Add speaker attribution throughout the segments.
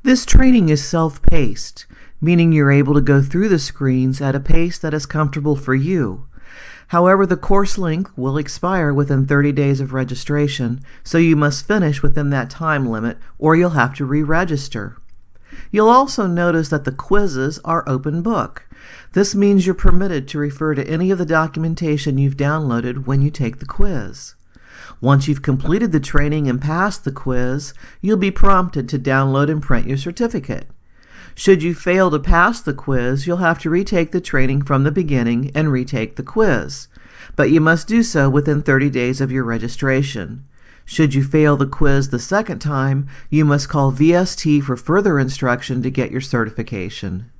Speaker 1: This training is self-paced, meaning you're able to go through the screens at a pace that is comfortable for you. However, the course link will expire within 30 days of registration, so you must finish within that time limit or you'll have to re-register. You'll also notice that the quizzes are open book. This means you're permitted to refer to any of the documentation you've downloaded when you take the quiz. Once you've completed the training and passed the quiz, you'll be prompted to download and print your certificate. Should you fail to pass the quiz, you'll have to retake the training from the beginning and retake the quiz, but you must do so within 30 days of your registration. Should you fail the quiz the second time, you must call VST for further instruction to get your certification.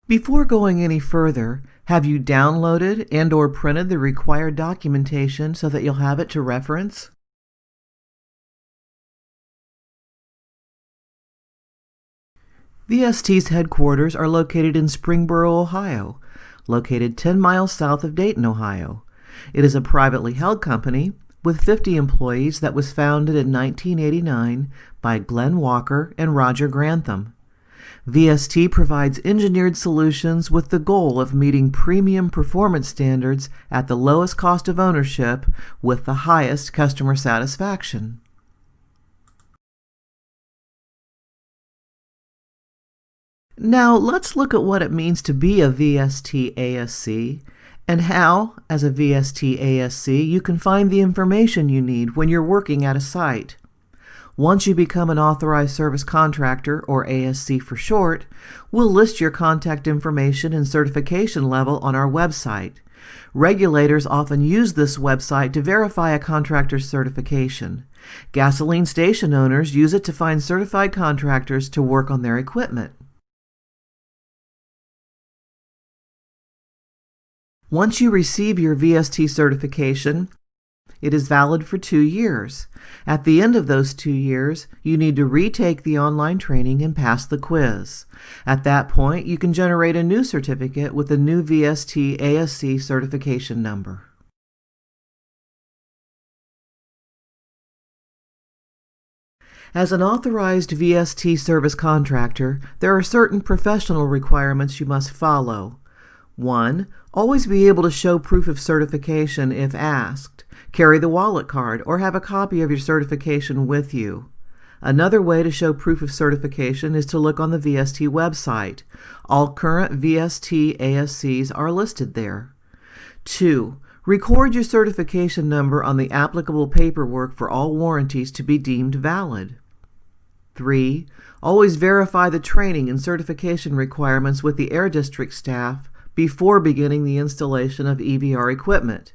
Speaker 1: Before going any further, have you downloaded and/or printed the required documentation so that you'll have it to reference? VST's headquarters are located in Springboro, Ohio, located 10 miles south of Dayton, Ohio. It is a privately held company with 50 employees that was founded in 1989 by Glenn Walker and Roger Grantham. VST provides engineered solutions with the goal of meeting premium performance standards at the lowest cost of ownership with the highest customer satisfaction. Now let's look at what it means to be a VST ASC and how, as a VST ASC, you can find the information you need when you're working at a site. Once you become an authorized service contractor, or ASC for short, we'll list your contact information and certification level on our website. Regulators often use this website to verify a contractor's certification. Gasoline station owners use it to find certified contractors to work on their equipment. Once you receive your VST certification, it is valid for 2 years. At the end of those 2 years, you need to retake the online training and pass the quiz. At that point, you can generate a new certificate with a new VST ASC certification number. As an authorized VST service contractor, there are certain professional requirements you must follow. 1. Always be able to show proof of certification if asked. Carry the wallet card or have a copy of your certification with you. Another way to show proof of certification is to look on the VST website. All current VST ASCs are listed there. 2. Record your certification number on the applicable paperwork for all warranties to be deemed valid. 3. Always verify the training and certification requirements with the Air District staff before beginning the installation of EVR equipment.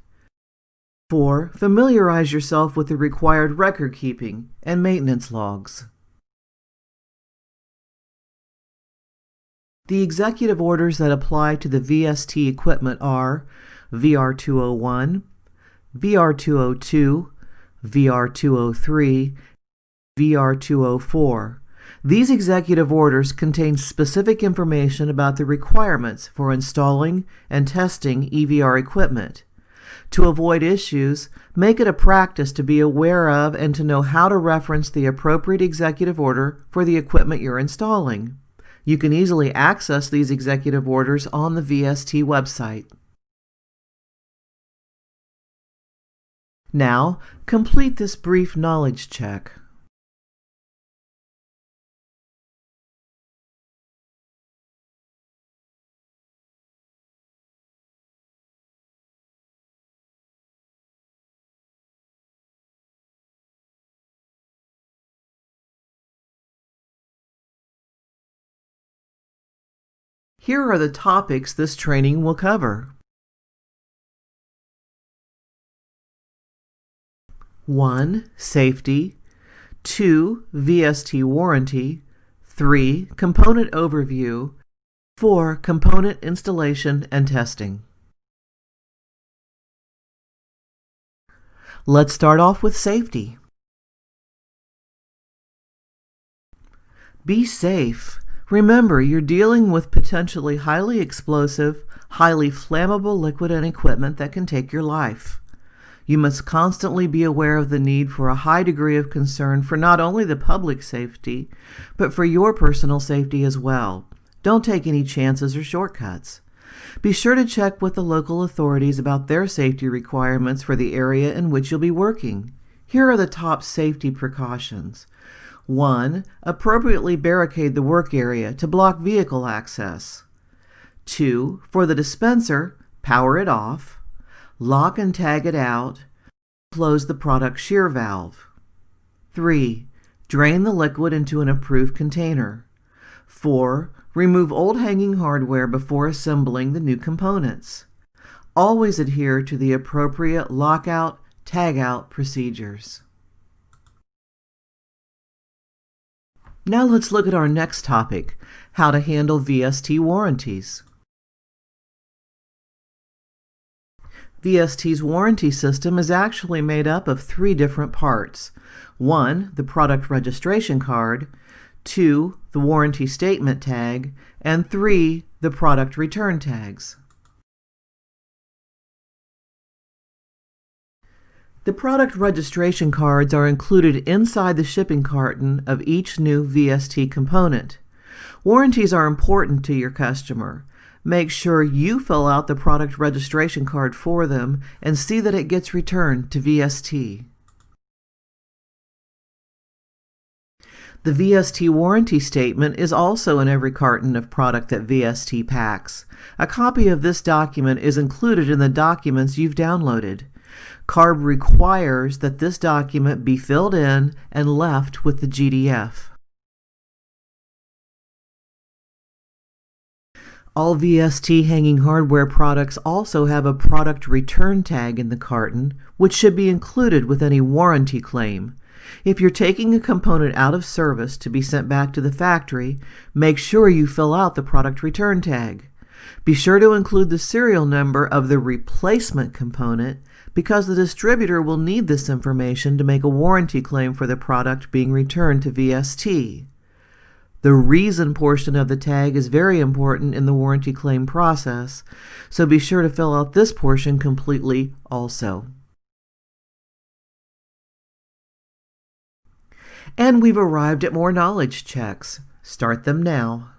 Speaker 1: 4. Familiarize yourself with the required record keeping and maintenance logs. The executive orders that apply to the VST equipment are VR 201, VR 202, VR 203, VR 204. These executive orders contain specific information about the requirements for installing and testing EVR equipment. To avoid issues, make it a practice to be aware of and to know how to reference the appropriate executive order for the equipment you're installing. You can easily access these executive orders on the VST website. Now, complete this brief knowledge check. Here are the topics this training will cover. 1. Safety. 2. VST warranty. 3. Component overview. 4. Component installation and testing. Let's start off with safety. Be safe. Remember, you're dealing with potentially highly explosive, highly flammable liquid and equipment that can take your life. You must constantly be aware of the need for a high degree of concern for not only the public safety, but for your personal safety as well. Don't take any chances or shortcuts. Be sure to check with the local authorities about their safety requirements for the area in which you'll be working. Here are the top safety precautions. 1. Appropriately barricade the work area to block vehicle access. 2. For the dispenser, power it off. Lock and tag it out. Close the product shear valve. 3. Drain the liquid into an approved container. 4. Remove old hanging hardware before assembling the new components. Always adhere to the appropriate lockout, tagout procedures. Now let's look at our next topic, how to handle VST warranties. VST's warranty system is actually made up of 3 different parts. 1. The product registration card. 2. The warranty statement tag. And 3. The product return tags. The product registration cards are included inside the shipping carton of each new VST component. Warranties are important to your customer. Make sure you fill out the product registration card for them and see that it gets returned to VST. The VST warranty statement is also in every carton of product that VST packs. A copy of this document is included in the documents you've downloaded. CARB requires that this document be filled in and left with the GDF. All VST hanging hardware products also have a product return tag in the carton, which should be included with any warranty claim. If you're taking a component out of service to be sent back to the factory, make sure you fill out the product return tag. Be sure to include the serial number of the replacement component because the distributor will need this information to make a warranty claim for the product being returned to VST. The reason portion of the tag is very important in the warranty claim process, so be sure to fill out this portion completely also. And we've arrived at more knowledge checks. Start them now.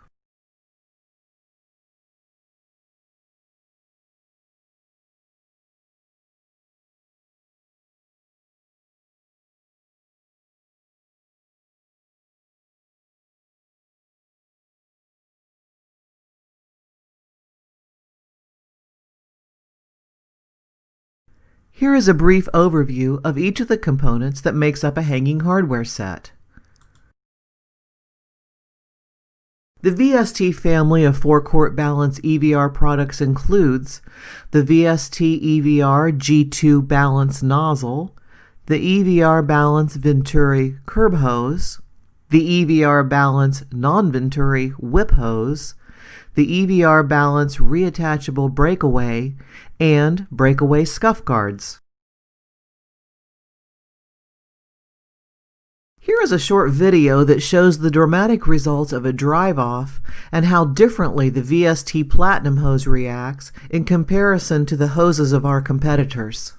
Speaker 1: Here is a brief overview of each of the components that makes up a hanging hardware set. The VST family of forecourt balance EVR products includes the VST EVR G2 balance nozzle, the EVR balance Venturi curb hose, the EVR balance non-Venturi whip hose, the EVR balance reattachable breakaway, and breakaway scuff guards. Here is a short video that shows the dramatic results of a drive-off and how differently the VST Platinum hose reacts in comparison to the hoses of our competitors.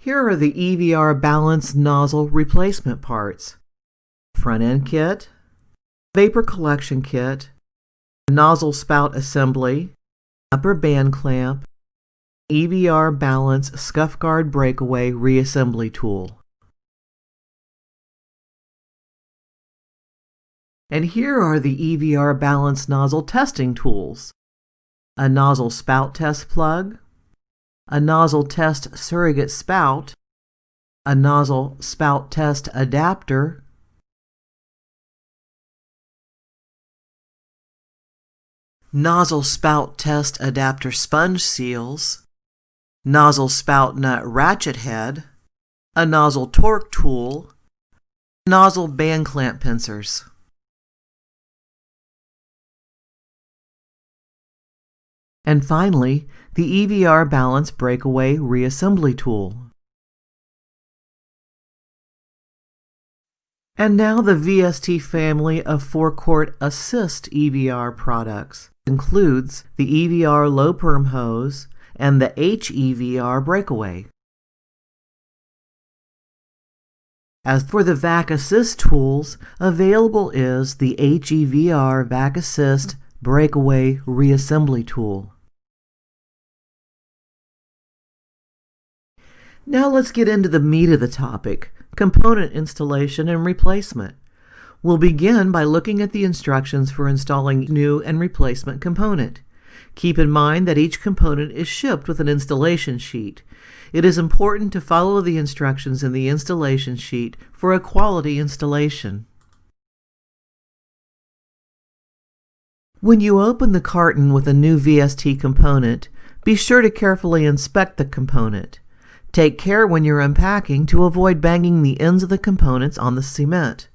Speaker 1: Here are the EVR balance nozzle replacement parts: front end kit, vapor collection kit, nozzle spout assembly, upper band clamp, EVR balance scuff guard breakaway reassembly tool. And here are the EVR balance nozzle testing tools: a nozzle spout test plug, a nozzle test surrogate spout, a nozzle spout test adapter, nozzle spout test adapter sponge seals, nozzle spout nut ratchet head, a nozzle torque tool, nozzle band clamp pincers. And finally, the EVR balance breakaway reassembly tool. And now the VST family of forecourt assist EVR products includes the EVR low perm hose and the HEVR breakaway. As for the vac assist tools, available is the HEVR vac assist breakaway reassembly tool. Now let's get into the meat of the topic: component installation and replacement. We'll begin by looking at the instructions for installing new and replacement component. Keep in mind that each component is shipped with an installation sheet. It is important to follow the instructions in the installation sheet for a quality installation. When you open the carton with a new VST component, be sure to carefully inspect the component. Take care when you're unpacking to avoid banging the ends of the components on the cement.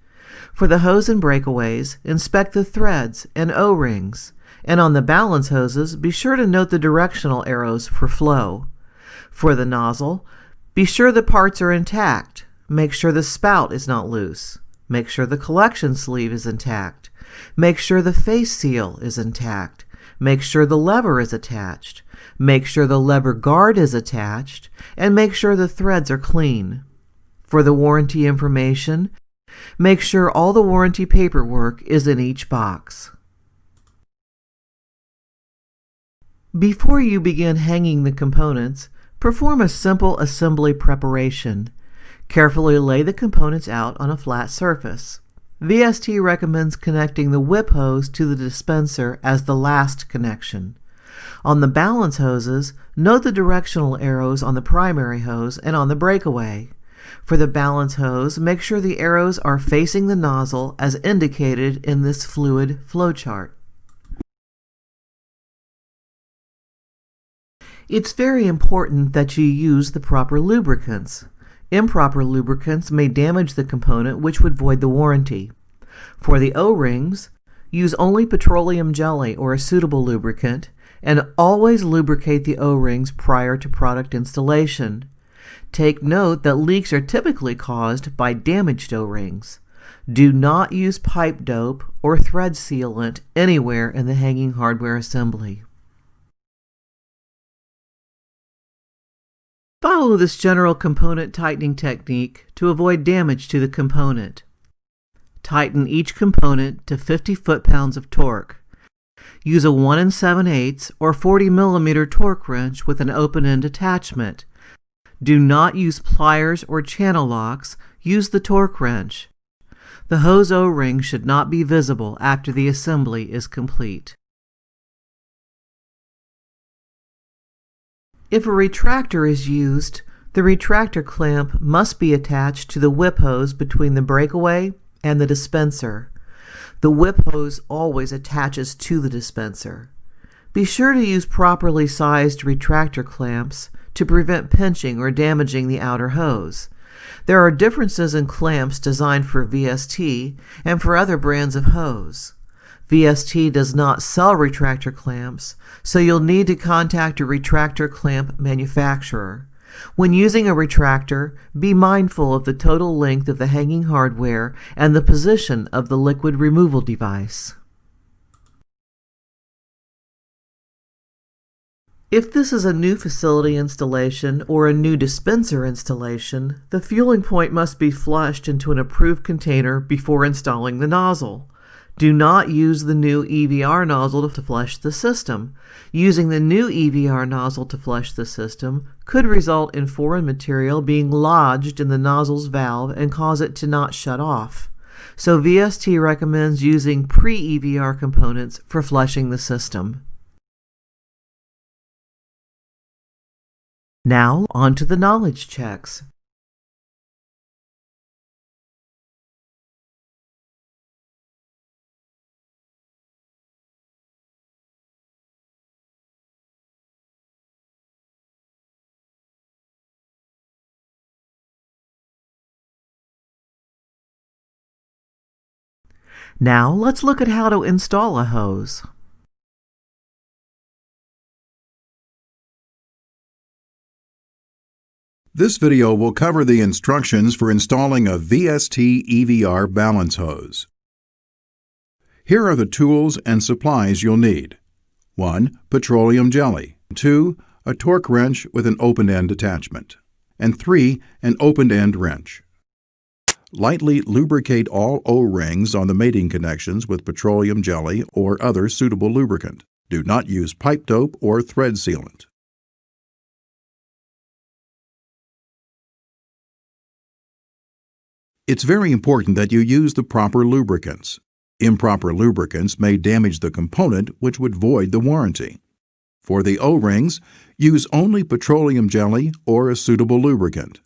Speaker 1: For the hose and breakaways, inspect the threads and O-rings. And on the balance hoses, be sure to note the directional arrows for flow. For the nozzle, be sure the parts are intact. Make sure the spout is not loose. Make sure the collection sleeve is intact. Make sure the face seal is intact. Make sure the lever is attached. Make sure the lever guard is attached, and make sure the threads are clean. For the warranty information, make sure all the warranty paperwork is in each box. Before you begin hanging the components, perform a simple assembly preparation. Carefully lay the components out on a flat surface. VST recommends connecting the whip hose to the dispenser as the last connection. On the balance hoses, note the directional arrows on the primary hose and on the breakaway. For the balance hose, make sure the arrows are facing the nozzle as indicated in this fluid flowchart. It's very important that you use the proper lubricants. Improper lubricants may damage the component, which would void the warranty. For the O-rings, use only petroleum jelly or a suitable lubricant, and always lubricate the O-rings prior to product installation. Take note that leaks are typically caused by damaged O-rings. Do not use pipe dope or thread sealant anywhere in the hanging hardware assembly. Follow this general component tightening technique to avoid damage to the component. Tighten each component to 50 foot-pounds of torque. Use a 1 7/8 or 40 millimeter torque wrench with an open-end attachment. Do not use pliers or channel locks. Use the torque wrench. The hose O-ring should not be visible after the assembly is complete. If a retractor is used, the retractor clamp must be attached to the whip hose between the breakaway and the dispenser. The whip hose always attaches to the dispenser. Be sure to use properly sized retractor clamps to prevent pinching or damaging the outer hose. There are differences in clamps designed for VST and for other brands of hose. VST does not sell retractor clamps, so you'll need to contact a retractor clamp manufacturer. When using a retractor, be mindful of the total length of the hanging hardware and the position of the liquid removal device. If this is a new facility installation or a new dispenser installation, the fueling point must be flushed into an approved container before installing the nozzle. Do not use the new EVR nozzle to flush the system. Using the new EVR nozzle to flush the system could result in foreign material being lodged in the nozzle's valve and cause it to not shut off. So VST recommends using pre-EVR components for flushing the system. Now, on to the knowledge checks. Now, let's look at how to install a hose.
Speaker 2: This video will cover the instructions for installing a VST EVR balance hose. Here are the tools and supplies you'll need. 1. Petroleum jelly. 2. A torque wrench with an open-end attachment. And 3. An open-end wrench. Lightly lubricate all O-rings on the mating connections with petroleum jelly or other suitable lubricant. Do not use pipe dope or thread sealant. It's very important that you use the proper lubricants. Improper lubricants may damage the component, which would void the warranty. For the O-rings, use only petroleum jelly or a suitable lubricant.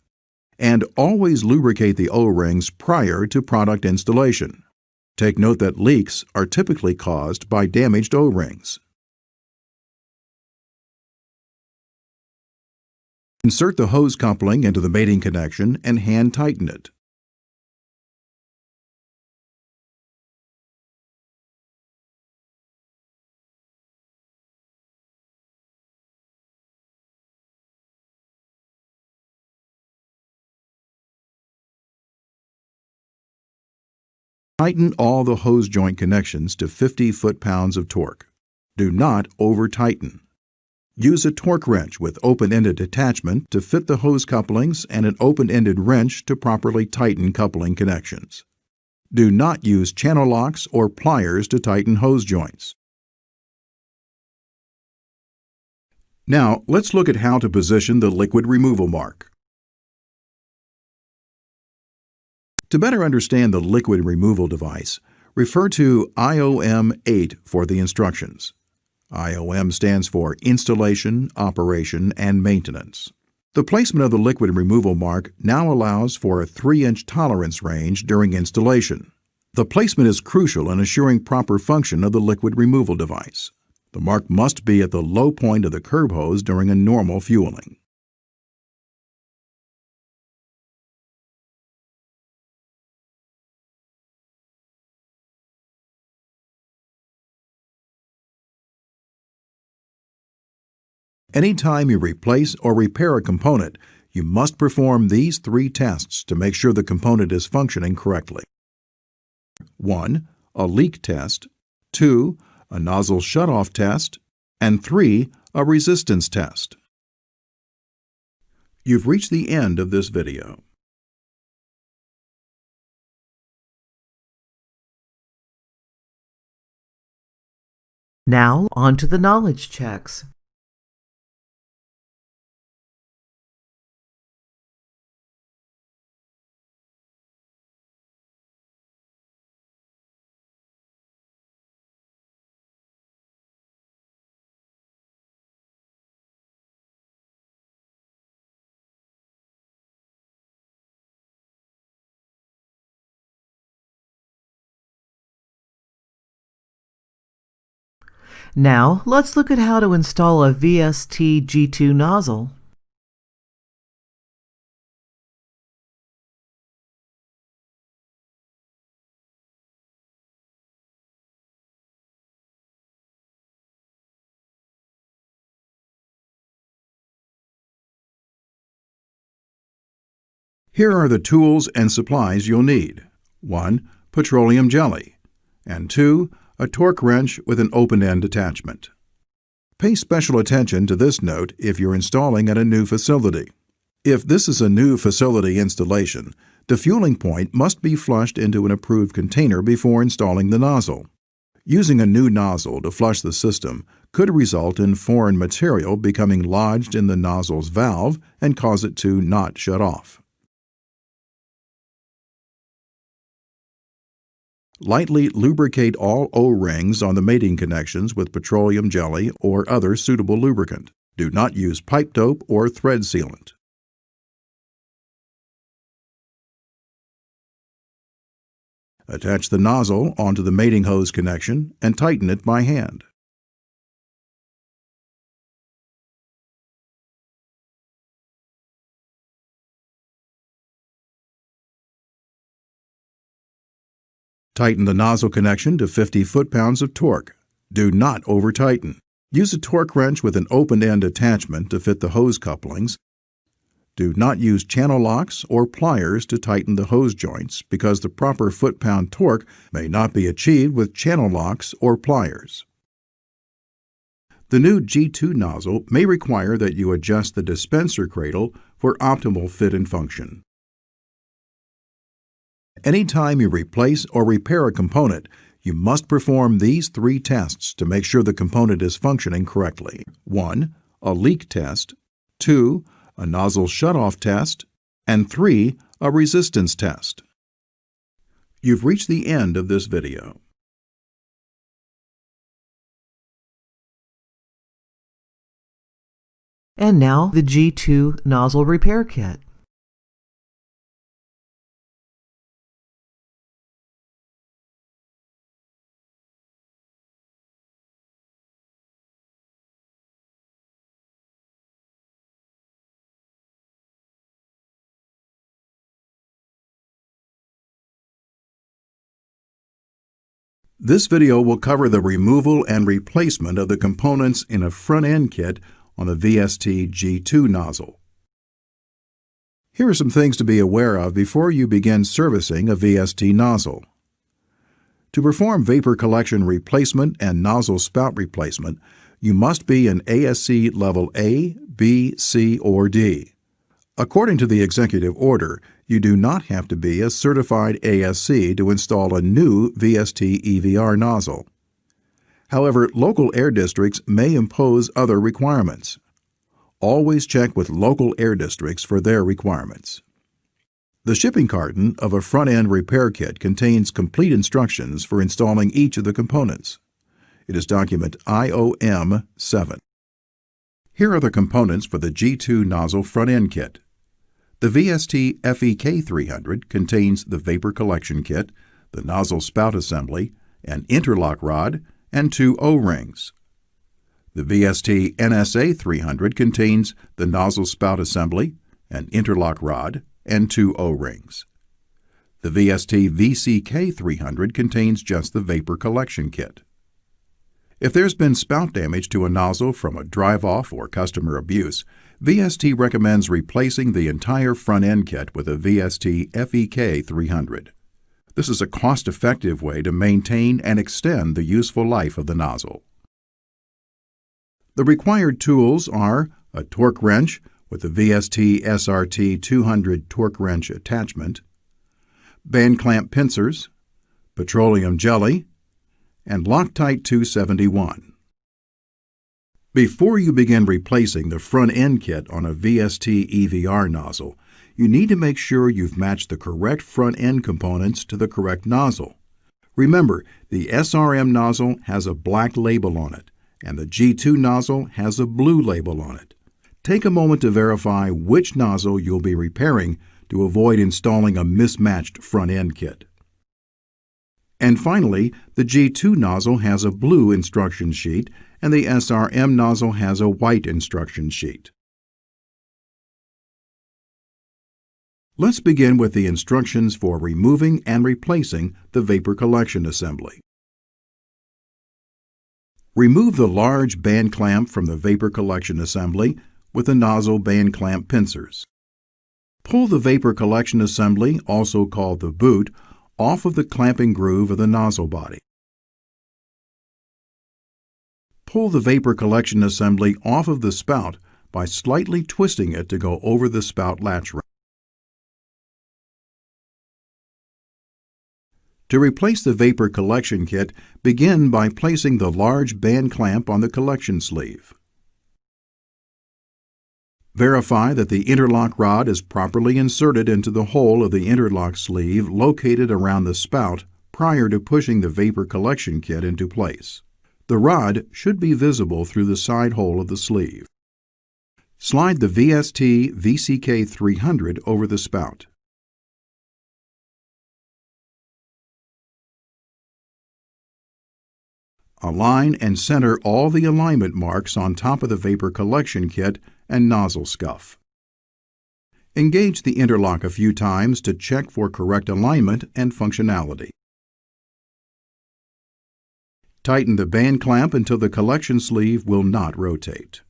Speaker 2: And always lubricate the O-rings prior to product installation. Take note that leaks are typically caused by damaged O-rings. Insert the hose coupling into the mating connection and hand tighten it. Tighten all the hose joint connections to 50 foot-pounds of torque. Do not over-tighten. Use a torque wrench with open-ended attachment to fit the hose couplings and an open-ended wrench to properly tighten coupling connections. Do not use channel locks or pliers to tighten hose joints. Now, let's look at how to position the liquid removal mark. To better understand the liquid removal device, refer to IOM 8 for the instructions. IOM stands for Installation, Operation, and Maintenance. The placement of the liquid removal mark now allows for a 3-inch tolerance range during installation. The placement is crucial in assuring proper function of the liquid removal device. The mark must be at the low point of the curb hose during a normal fueling. Anytime you replace or repair a component, you must perform these 3 tests to make sure the component is functioning correctly. 1. A leak test. 2. A nozzle shutoff test. And 3. A resistance test. You've reached the end of this video.
Speaker 1: Now, on to the knowledge checks. Now, let's look at how to install a VST G2 nozzle.
Speaker 2: Here are the tools and supplies you'll need. 1. Petroleum jelly. And 2. A torque wrench with an open-end attachment. Pay special attention to this note if you're installing at a new facility. If this is a new facility installation, the fueling point must be flushed into an approved container before installing the nozzle. Using a new nozzle to flush the system could result in foreign material becoming lodged in the nozzle's valve and cause it to not shut off. Lightly lubricate all O-rings on the mating connections with petroleum jelly or other suitable lubricant. Do not use pipe dope or thread sealant. Attach the nozzle onto the mating hose connection and tighten it by hand. Tighten the nozzle connection to 50 foot-pounds of torque. Do not over-tighten. Use a torque wrench with an open-end attachment to fit the hose couplings. Do not use channel locks or pliers to tighten the hose joints because the proper foot-pound torque may not be achieved with channel locks or pliers. The new G2 nozzle may require that you adjust the dispenser cradle for optimal fit and function. Anytime you replace or repair a component, you must perform these 3 tests to make sure the component is functioning correctly. 1. A leak test. 2. A nozzle shutoff test. And 3. A resistance test. You've reached the end of this video.
Speaker 1: And now the G2 nozzle repair kit.
Speaker 2: This video will cover the removal and replacement of the components in a front-end kit on the VST G2 nozzle. Here are some things to be aware of before you begin servicing a VST nozzle. To perform vapor collection replacement and nozzle spout replacement, you must be an ASC level A, B, C, or D. According to the executive order, you do not have to be a certified ASC to install a new VST EVR nozzle. However, local air districts may impose other requirements. Always check with local air districts for their requirements. The shipping carton of a front-end repair kit contains complete instructions for installing each of the components. It is document IOM 7. Here are the components for the G2 nozzle front-end kit. The VST FEK300 contains the vapor collection kit, the nozzle spout assembly, an interlock rod, and 2 O-rings. The VST NSA300 contains the nozzle spout assembly, an interlock rod, and 2 O-rings. The VST VCK300 contains just the vapor collection kit. If there's been spout damage to a nozzle from a drive-off or customer abuse, VST recommends replacing the entire front-end kit with a VST FEK300. This is a cost-effective way to maintain and extend the useful life of the nozzle. The required tools are a torque wrench with the VST SRT 200 torque wrench attachment, band clamp pincers, petroleum jelly, and Loctite 271. Before you begin replacing the front-end kit on a VST EVR nozzle, you need to make sure you've matched the correct front-end components to the correct nozzle. Remember, the SRM nozzle has a black label on it, and the G2 nozzle has a blue label on it. Take a moment to verify which nozzle you'll be repairing to avoid installing a mismatched front-end kit. And finally, the G2 nozzle has a blue instruction sheet and the SRM nozzle has a white instruction sheet. Let's begin with the instructions for removing and replacing the vapor collection assembly. Remove the large band clamp from the vapor collection assembly with the nozzle band clamp pincers. Pull the vapor collection assembly, also called the boot, off of the clamping groove of the nozzle body. pull the vapor collection assembly off of the spout by slightly twisting it to go over the spout latch ring. To replace the vapor collection kit, begin by placing the large band clamp on the collection sleeve. Verify that the interlock rod is properly inserted into the hole of the interlock sleeve located around the spout prior to pushing the vapor collection kit into place. The rod should be visible through the side hole of the sleeve. Slide the VST VCK 300 over the spout. Align and center all the alignment marks on top of the vapor collection kit and nozzle scuff. Engage the interlock a few times to check for correct alignment and functionality. Tighten the band clamp until the collection sleeve will not rotate.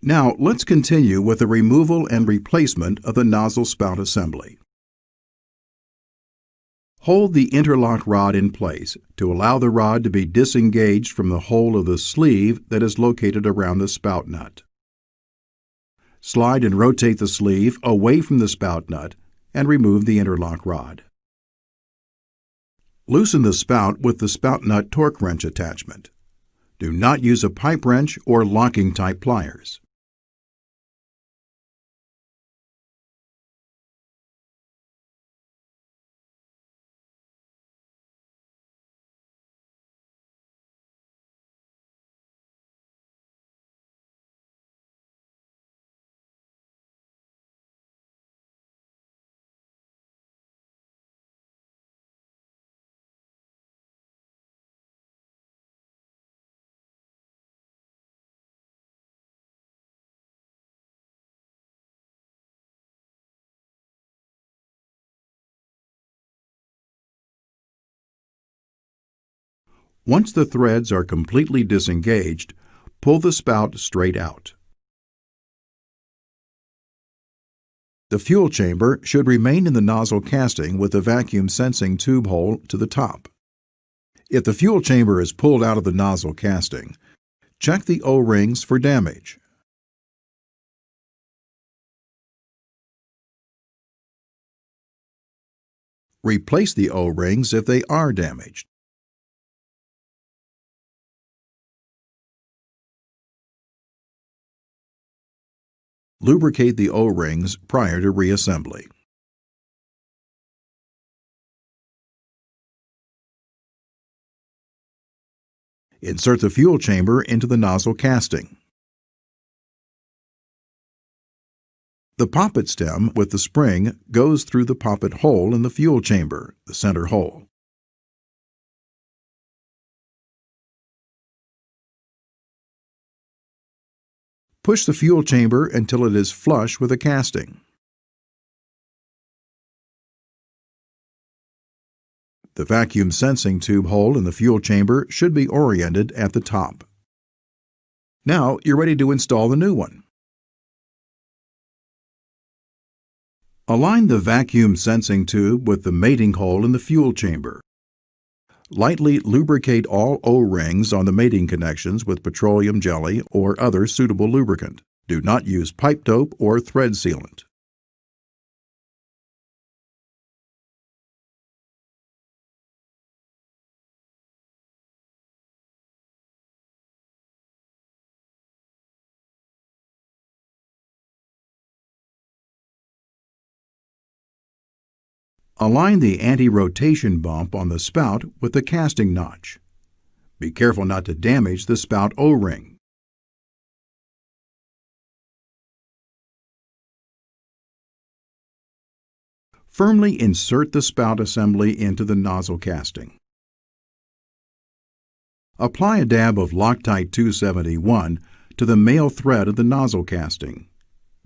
Speaker 2: Now let's continue with the removal and replacement of the nozzle spout assembly. Hold the interlock rod in place to allow the rod to be disengaged from the hole of the sleeve that is located around the spout nut. Slide and rotate the sleeve away from the spout nut and remove the interlock rod. Loosen the spout with the spout nut torque wrench attachment. Do not use a pipe wrench or locking type pliers. Once the threads are completely disengaged, pull the spout straight out. The fuel chamber should remain in the nozzle casting with the vacuum sensing tube hole to the top. If the fuel chamber is pulled out of the nozzle casting, check the O-rings for damage. Replace the O-rings if they are damaged. Lubricate the O-rings prior to reassembly. Insert the fuel chamber into the nozzle casting. The poppet stem with the spring goes through the poppet hole in the fuel chamber, the center hole. Push the fuel chamber until it is flush with the casting. The vacuum sensing tube hole in the fuel chamber should be oriented at the top. Now you're ready to install the new one. Align the vacuum sensing tube with the mating hole in the fuel chamber. Lightly lubricate all O-rings on the mating connections with petroleum jelly or other suitable lubricant. Do not use pipe dope or thread sealant. Align the anti-rotation bump on the spout with the casting notch. Be careful not to damage the spout O-ring. Firmly insert the spout assembly into the nozzle casting. Apply a dab of Loctite 271 to the male thread of the nozzle casting.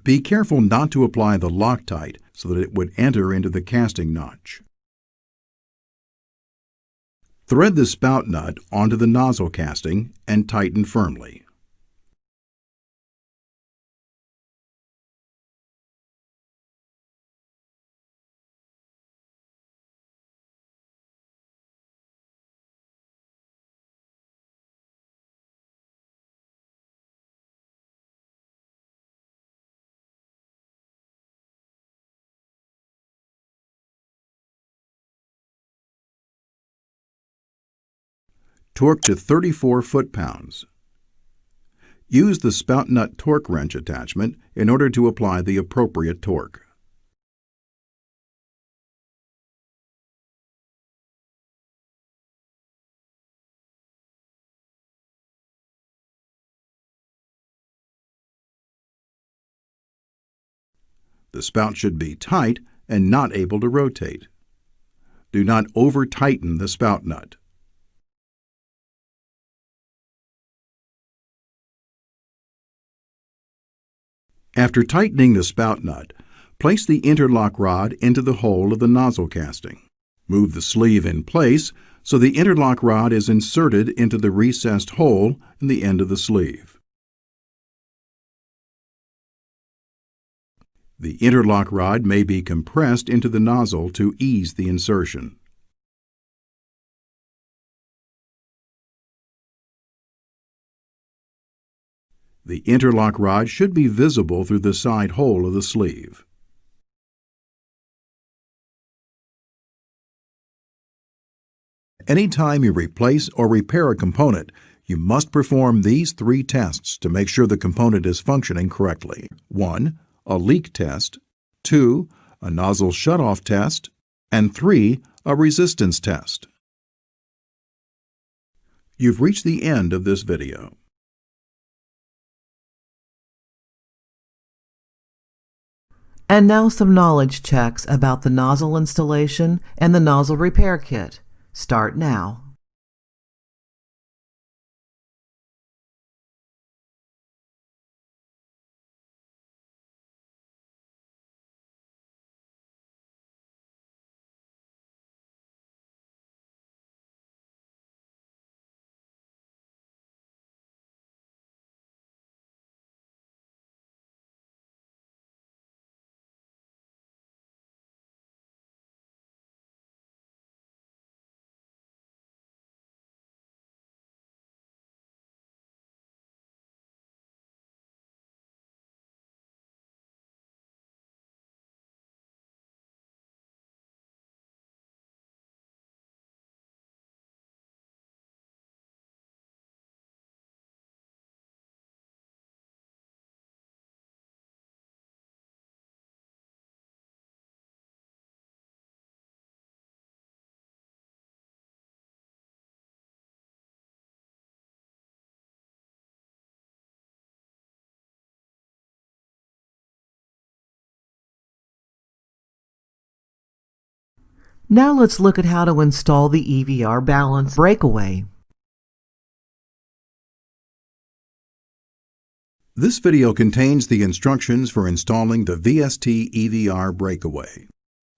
Speaker 2: Be careful not to apply the Loctite so that it would enter into the casting notch. Thread the spout nut onto the nozzle casting and tighten firmly. Torque to 34 foot-pounds. Use the spout nut torque wrench attachment in order to apply the appropriate torque. The spout should be tight and not able to rotate. Do not over-tighten the spout nut. After tightening the spout nut, place the interlock rod into the hole of the nozzle casting. Move the sleeve in place so the interlock rod is inserted into the recessed hole in the end of the sleeve. The interlock rod may be compressed into the nozzle to ease the insertion. The interlock rod should be visible through the side hole of the sleeve. Anytime you replace or repair a component, you must perform these 3 tests to make sure the component is functioning correctly. 1. A leak test. 2. A nozzle shutoff test. And 3. A resistance test. You've reached the end of this video.
Speaker 1: And now some knowledge checks about the nozzle installation and the nozzle repair kit. Start now. Now let's look at how to install the EVR balance breakaway.
Speaker 2: This video contains the instructions for installing the VST EVR breakaway.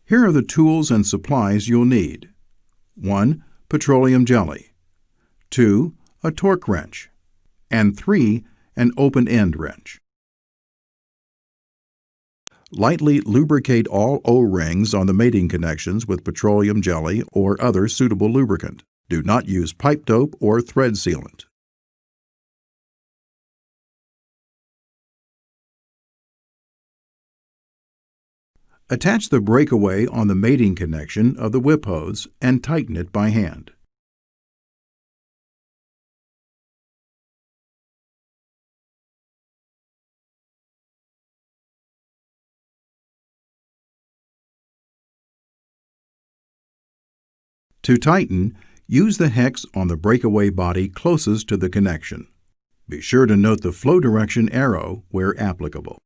Speaker 2: Here are the tools and supplies you'll need. 1. Petroleum jelly. 2. A torque wrench. And 3. An open-end wrench. Lightly lubricate all O-rings on the mating connections with petroleum jelly or other suitable lubricant. Do not use pipe dope or thread sealant. Attach the breakaway on the mating connection of the whip hose and tighten it by hand. To tighten, use the hex on the breakaway body closest to the connection. Be sure to note the flow direction arrow where applicable.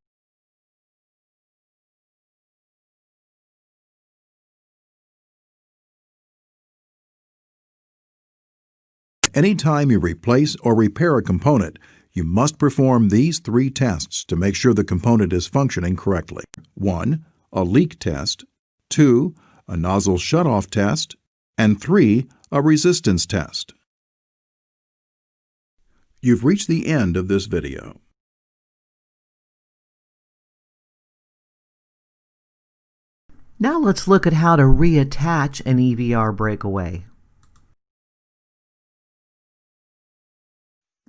Speaker 2: Anytime you replace or repair a component, you must perform these 3 tests to make sure the component is functioning correctly. 1. A leak test. 2. A nozzle shutoff test. And 3. A resistance test. You've reached the end of this video.
Speaker 1: Now let's look at how to reattach an EVR breakaway.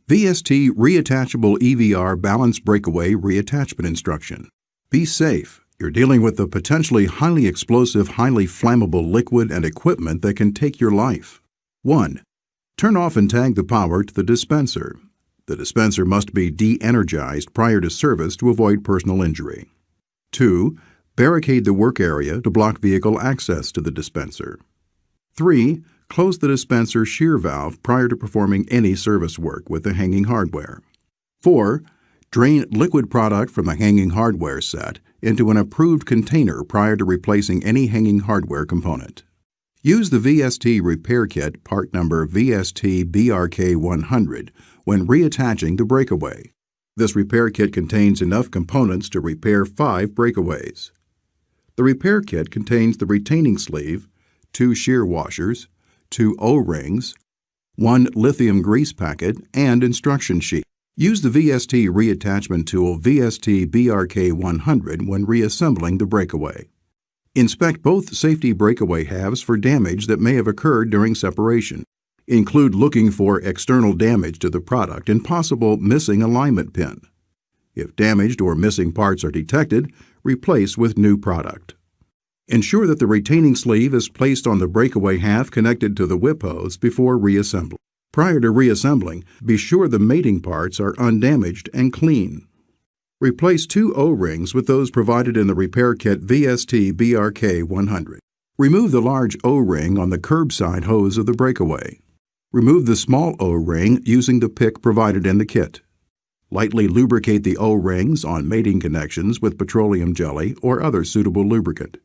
Speaker 2: VST Reattachable EVR Balance Breakaway Reattachment Instruction. Be safe. You're dealing with a potentially highly explosive, highly flammable liquid and equipment that can take your life. 1. Turn off and tag the power to the dispenser. The dispenser must be de-energized prior to service to avoid personal injury. 2. Barricade the work area to block vehicle access to the dispenser. 3. Close the dispenser shear valve prior to performing any service work with the hanging hardware. 4. Drain liquid product from the hanging hardware set into an approved container prior to replacing any hanging hardware component. Use the VST repair kit part number VST-BRK100 when reattaching the breakaway. This repair kit contains enough components to repair 5 breakaways. The repair kit contains the retaining sleeve, 2 shear washers, 2 O-rings, 1 lithium grease packet, and instruction sheet. Use the VST reattachment tool VST-BRK100 when reassembling the breakaway. Inspect both safety breakaway halves for damage that may have occurred during separation. Include looking for external damage to the product and possible missing alignment pin. If damaged or missing parts are detected, replace with new product. Ensure that the retaining sleeve is placed on the breakaway half connected to the whip hose before reassembly. Prior to reassembling, be sure the mating parts are undamaged and clean. Replace 2 O-rings with those provided in the repair kit VST-BRK100. Remove the large O-ring on the curbside hose of the breakaway. Remove the small O-ring using the pick provided in the kit. Lightly lubricate the O-rings on mating connections with petroleum jelly or other suitable lubricant.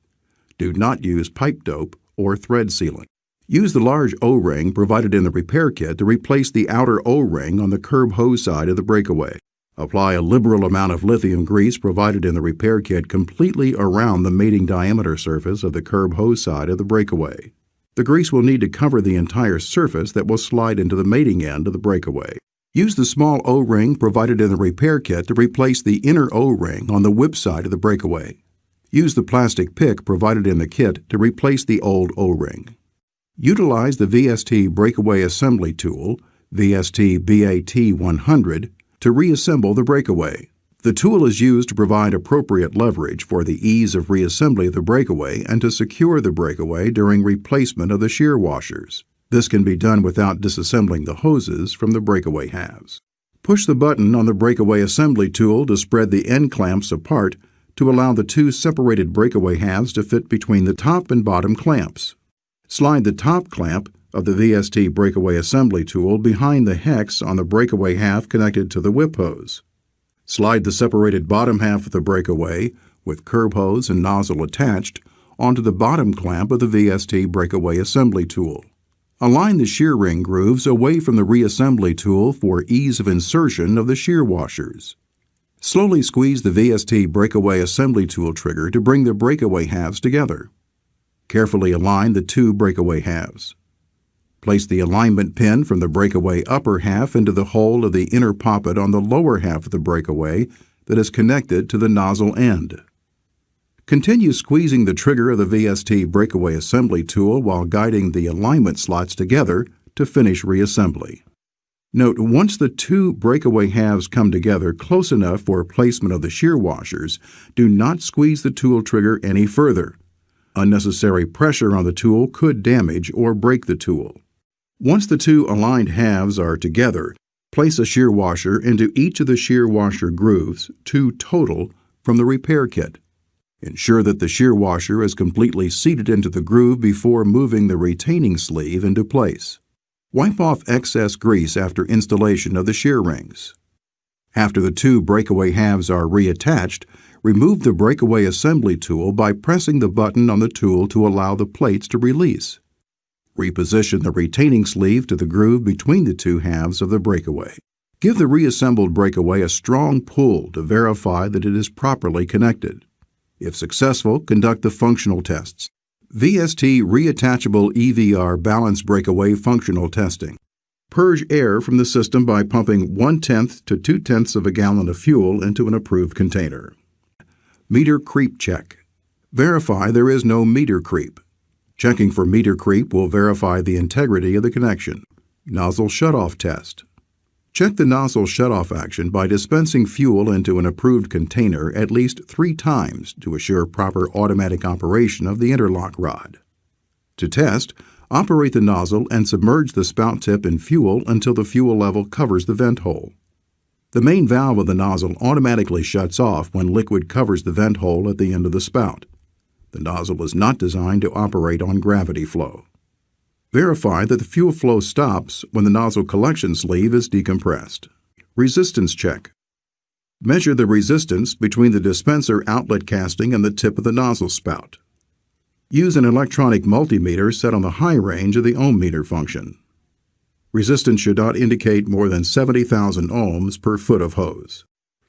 Speaker 2: Do not use pipe dope or thread sealant. Use the large O-ring provided in the repair kit to replace the outer O-ring on the curb hose side of the breakaway. Apply a liberal amount of lithium grease provided in the repair kit completely around the mating diameter surface of the curb hose side of the breakaway. The grease will need to cover the entire surface that will slide into the mating end of the breakaway. Use the small O-ring provided in the repair kit to replace the inner O-ring on the whip side of the breakaway. Use the plastic pick provided in the kit to replace the old O-ring. Utilize the VST breakaway assembly tool, VST-BAT100, to reassemble the breakaway. The tool is used to provide appropriate leverage for the ease of reassembly of the breakaway and to secure the breakaway during replacement of the shear washers. This can be done without disassembling the hoses from the breakaway halves. Push the button on the breakaway assembly tool to spread the end clamps apart to allow the 2 separated breakaway halves to fit between the top and bottom clamps. Slide the top clamp of the VST breakaway assembly tool behind the hex on the breakaway half connected to the whip hose. Slide the separated bottom half of the breakaway, with curb hose and nozzle attached, onto the bottom clamp of the VST breakaway assembly tool. Align the shear ring grooves away from the reassembly tool for ease of insertion of the shear washers. Slowly squeeze the VST breakaway assembly tool trigger to bring the breakaway halves together. Carefully align the 2 breakaway halves. Place the alignment pin from the breakaway upper half into the hole of the inner poppet on the lower half of the breakaway that is connected to the nozzle end. Continue squeezing the trigger of the VST breakaway assembly tool while guiding the alignment slots together to finish reassembly. Note, once the 2 breakaway halves come together close enough for placement of the shear washers, do not squeeze the tool trigger any further. Unnecessary pressure on the tool could damage or break the tool. Once the 2 aligned halves are together, place a shear washer into each of the shear washer grooves, 2 total, from the repair kit. Ensure that the shear washer is completely seated into the groove before moving the retaining sleeve into place. Wipe off excess grease after installation of the shear rings. After the 2 breakaway halves are reattached, remove the breakaway assembly tool by pressing the button on the tool to allow the plates to release. Reposition the retaining sleeve to the groove between the 2 halves of the breakaway. Give the reassembled breakaway a strong pull to verify that it is properly connected. If successful, conduct the functional tests. VST Reattachable EVR Balance Breakaway Functional Testing. Purge air from the system by pumping 1/10 to 2/10 of a gallon of fuel into an approved container. Meter creep check. Verify there is no meter creep. Checking for meter creep will verify the integrity of the connection. Nozzle shutoff test. Check the nozzle shutoff action by dispensing fuel into an approved container at least 3 times to assure proper automatic operation of the interlock rod. To test, Operate the nozzle and submerge the spout tip in fuel until the fuel level covers the vent hole. The main valve of the nozzle automatically shuts off when liquid covers the vent hole at the end of the spout. The nozzle is not designed to operate on gravity flow. Verify that the fuel flow stops when the nozzle collection sleeve is decompressed. Resistance check. Measure the resistance between the dispenser outlet casting and the tip of the nozzle spout. Use an electronic multimeter set on the high range of the ohm meter function. Resistance should not indicate more than 70,000 ohms per foot of hose.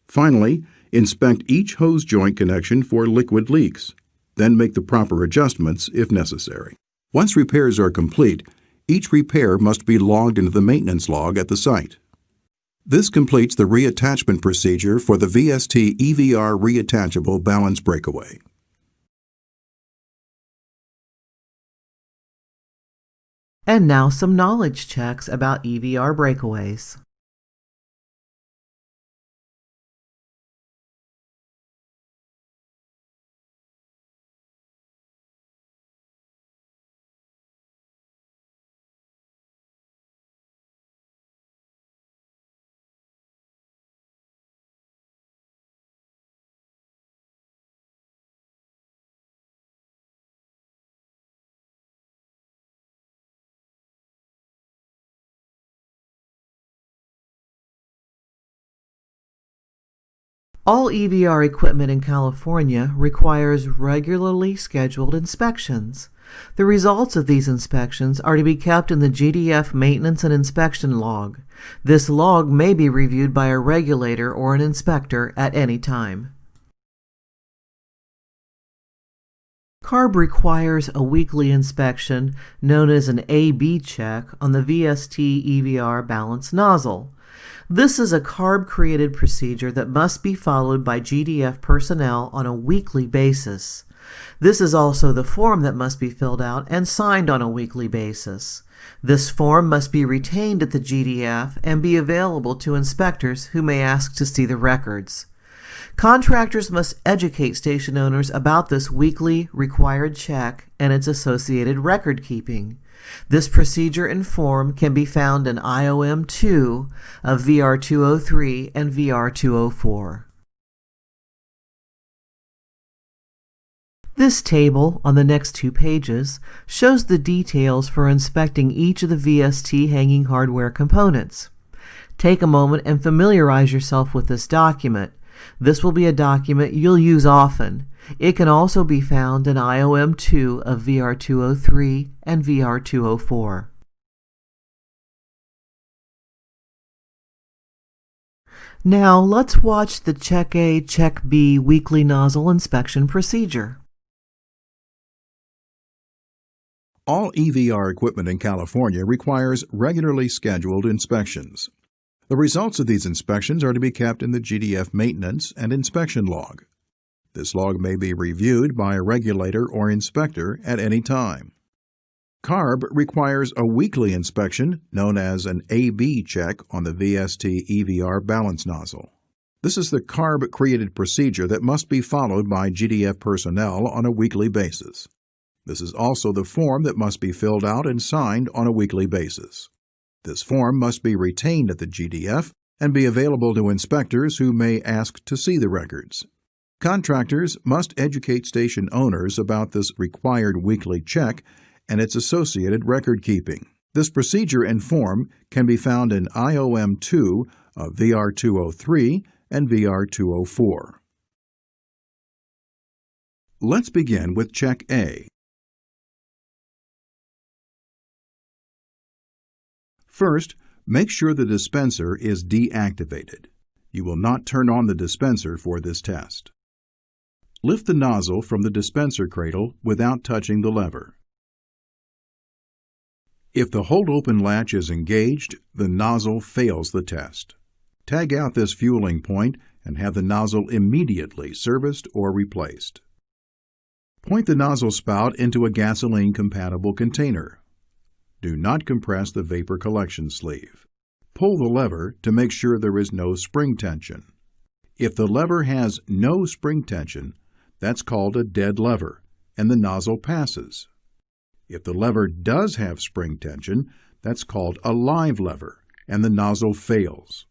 Speaker 2: Finally, inspect each hose joint connection for liquid leaks. Then make the proper adjustments if necessary. Once repairs are complete, each repair must be logged into the maintenance log at the site. This completes the reattachment procedure for the VST EVR reattachable balance breakaway.
Speaker 1: And now some knowledge checks about EVR breakaways. All EVR equipment in California requires regularly scheduled inspections. The results of these inspections are to be kept in the GDF maintenance and inspection log. This log may be reviewed by a regulator or an inspector at any time. CARB requires a weekly inspection known as an A-B check on the VST EVR balance nozzle. This is a CARB-created procedure that must be followed by GDF personnel on a weekly basis. This is also the form that must be filled out and signed on a weekly basis. This form must be retained at the GDF and be available to inspectors who may ask to see the records. Contractors must educate station owners about this weekly required check and its associated record keeping. This procedure and form can be found in IOM 2 of VR 203 and VR 204. This table on the next 2 pages shows the details for inspecting each of the VST hanging hardware components. Take a moment and familiarize yourself with this document. This will be a document you'll use often. It can also be found in IOM 2 of VR 203 and VR 204. Now let's watch the Check A, Check B weekly nozzle inspection procedure.
Speaker 2: All EVR equipment in California requires regularly scheduled inspections. The results of these inspections are to be kept in the GDF maintenance and inspection log. This log may be reviewed by a regulator or inspector at any time. CARB requires a weekly inspection known as an A-B check on the VST EVR balance nozzle. This is the CARB-created procedure that must be followed by GDF personnel on a weekly basis. This is also the form that must be filled out and signed on a weekly basis. This form must be retained at the GDF and be available to inspectors who may ask to see the records. Contractors must educate station owners about this required weekly check and its associated record keeping. This procedure and form can be found in IOM 2 of VR 203 and VR 204. Let's begin with Check A. First, make sure the dispenser is deactivated. You will not turn on the dispenser for this test. Lift the nozzle from the dispenser cradle without touching the lever. If the hold-open latch is engaged, the nozzle fails the test. Tag out this fueling point and have the nozzle immediately serviced or replaced. Point the nozzle spout into a gasoline-compatible container. Do not compress the vapor collection sleeve. Pull the lever to make sure there is no spring tension. If the lever has no spring tension, that's called a dead lever, and the nozzle passes. If the lever does have spring tension, that's called a live lever, and the nozzle fails.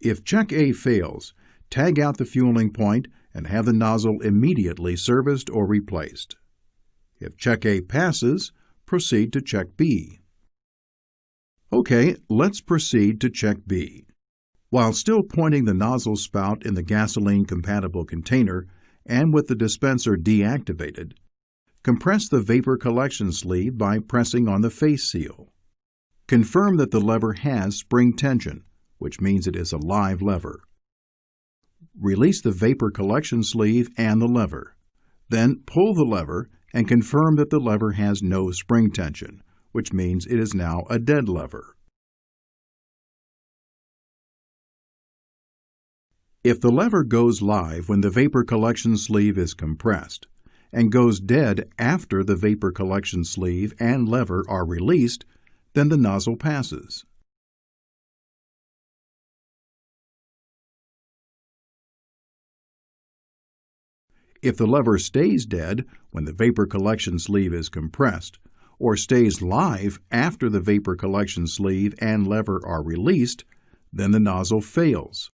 Speaker 2: If check A fails, tag out the fueling point and have the nozzle immediately serviced or replaced. If check A passes, proceed to check B. Okay, let's proceed to check B. While still pointing the nozzle spout in the gasoline-compatible container and with the dispenser deactivated, compress the vapor collection sleeve by pressing on the face seal. Confirm that the lever has spring tension, which means it is a live lever. Release the vapor collection sleeve and the lever. Then pull the lever and confirm that the lever has no spring tension, which means it is now a dead lever. If the lever goes live when the vapor collection sleeve is compressed and goes dead after the vapor collection sleeve and lever are released, then the nozzle passes. If the lever stays dead when the vapor collection sleeve is compressed, or stays live after the vapor collection sleeve and lever are released, then the nozzle fails.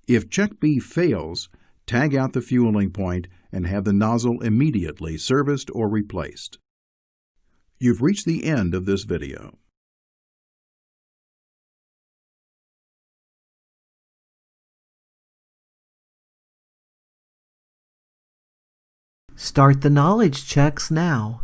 Speaker 2: If check B fails, tag out the fueling point and have the nozzle immediately serviced or replaced. You've reached the end of this video.
Speaker 1: Start the knowledge checks now.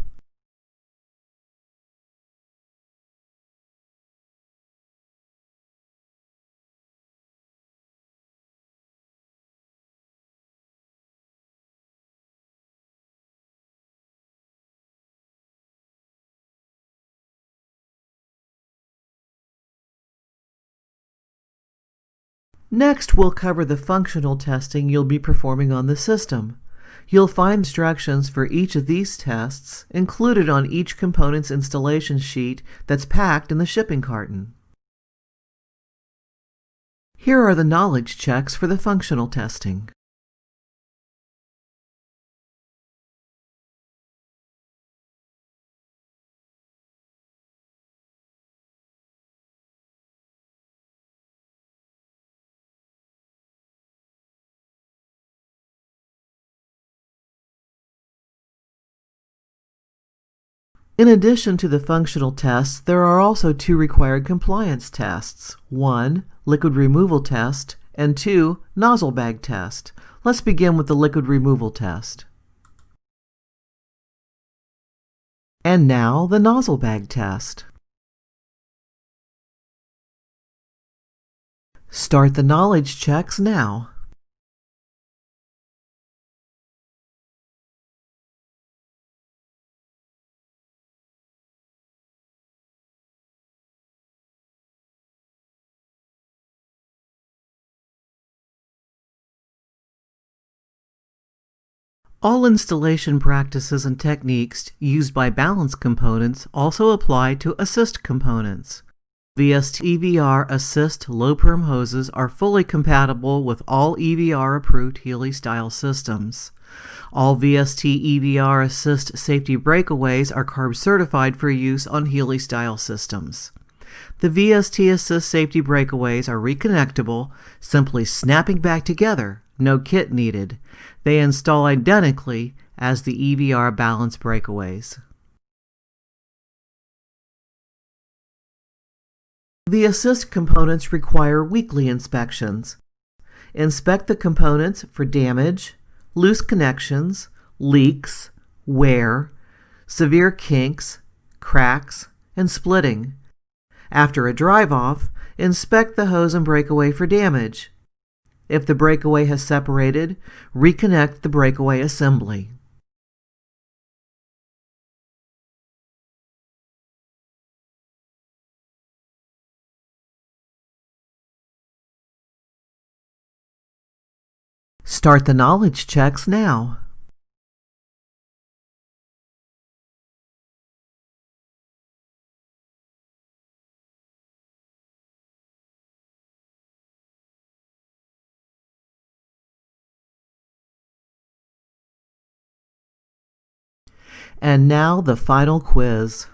Speaker 1: Next, we'll cover the functional testing you'll be performing on the system. You'll find instructions for each of these tests included on each component's installation sheet that's packed in the shipping carton. Here are the knowledge checks for the functional testing. In addition to the functional tests, there are also two required compliance tests. 1. Liquid removal test, and 2. Nozzle bag test. Let's begin with the liquid removal test. And now the nozzle bag test. Start the knowledge checks now. All installation practices and techniques used by balance components also apply to assist components. VST EVR Assist low-perm hoses are fully compatible with all EVR-approved Healy-style systems. All VST EVR Assist safety breakaways are CARB certified for use on Healy-style systems. The VST Assist safety breakaways are reconnectable, simply snapping back together, no kit needed. They install identically as the EVR balance breakaways. The assist components require weekly inspections. Inspect the components for damage, loose connections, leaks, wear, severe kinks, cracks, and splitting. After a drive-off, inspect the hose and breakaway for damage. If the breakaway has separated, reconnect the breakaway assembly. Start the knowledge checks now. And now the final quiz.